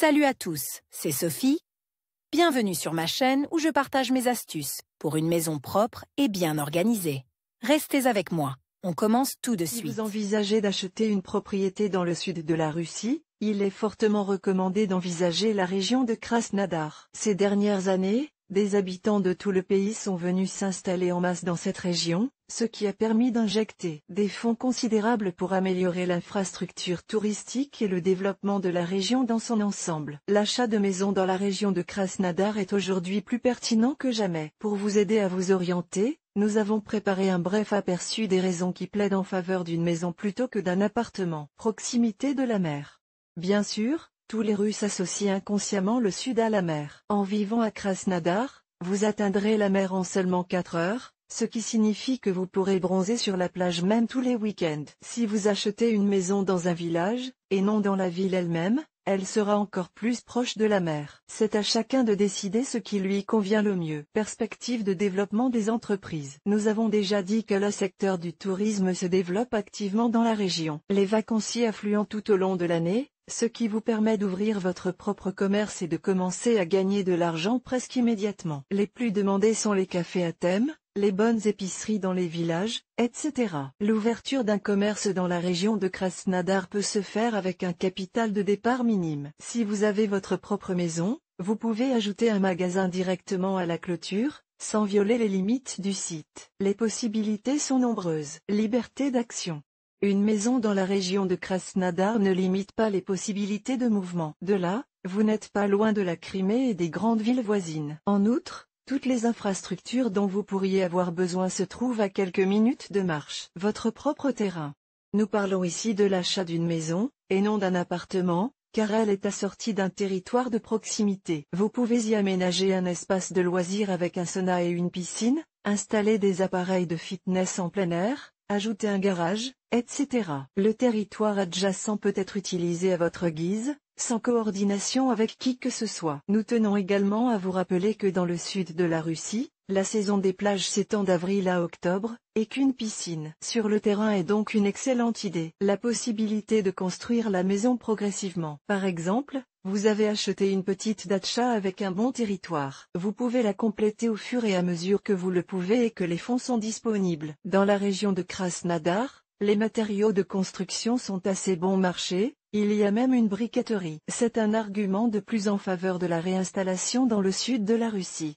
Salut à tous, c'est Sophie. Bienvenue sur ma chaîne où je partage mes astuces pour une maison propre et bien organisée. Restez avec moi, on commence tout de suite. Si vous envisagez d'acheter une propriété dans le sud de la Russie, il est fortement recommandé d'envisager la région de Krasnodar. Ces dernières années, des habitants de tout le pays sont venus s'installer en masse dans cette région, ce qui a permis d'injecter des fonds considérables pour améliorer l'infrastructure touristique et le développement de la région dans son ensemble. L'achat de maisons dans la région de Krasnodar est aujourd'hui plus pertinent que jamais. Pour vous aider à vous orienter, nous avons préparé un bref aperçu des raisons qui plaident en faveur d'une maison plutôt que d'un appartement. Proximité de la mer. Bien sûr, tous les Russes associent inconsciemment le sud à la mer. En vivant à Krasnodar, vous atteindrez la mer en seulement 4 heures, ce qui signifie que vous pourrez bronzer sur la plage même tous les week-ends. Si vous achetez une maison dans un village, et non dans la ville elle-même, elle sera encore plus proche de la mer. C'est à chacun de décider ce qui lui convient le mieux. Perspective de développement des entreprises. Nous avons déjà dit que le secteur du tourisme se développe activement dans la région. Les vacanciers affluent tout au long de l'année, ce qui vous permet d'ouvrir votre propre commerce et de commencer à gagner de l'argent presque immédiatement. Les plus demandés sont les cafés à thème, les bonnes épiceries dans les villages, etc. L'ouverture d'un commerce dans la région de Krasnodar peut se faire avec un capital de départ minime. Si vous avez votre propre maison, vous pouvez ajouter un magasin directement à la clôture, sans violer les limites du site. Les possibilités sont nombreuses. Liberté d'action. Une maison dans la région de Krasnodar ne limite pas les possibilités de mouvement. De là, vous n'êtes pas loin de la Crimée et des grandes villes voisines. En outre, toutes les infrastructures dont vous pourriez avoir besoin se trouvent à quelques minutes de marche. Votre propre terrain. Nous parlons ici de l'achat d'une maison, et non d'un appartement, car elle est assortie d'un territoire de proximité. Vous pouvez y aménager un espace de loisirs avec un sauna et une piscine, installer des appareils de fitness en plein air, ajouter un garage, etc. Le territoire adjacent peut être utilisé à votre guise, sans coordination avec qui que ce soit. Nous tenons également à vous rappeler que dans le sud de la Russie, la saison des plages s'étend d'avril à octobre, et qu'une piscine sur le terrain est donc une excellente idée. La possibilité de construire la maison progressivement. Par exemple, vous avez acheté une petite datcha avec un bon territoire. Vous pouvez la compléter au fur et à mesure que vous le pouvez et que les fonds sont disponibles. Dans la région de Krasnodar, les matériaux de construction sont assez bon marché, il y a même une briqueterie. C'est un argument de plus en faveur de la réinstallation dans le sud de la Russie.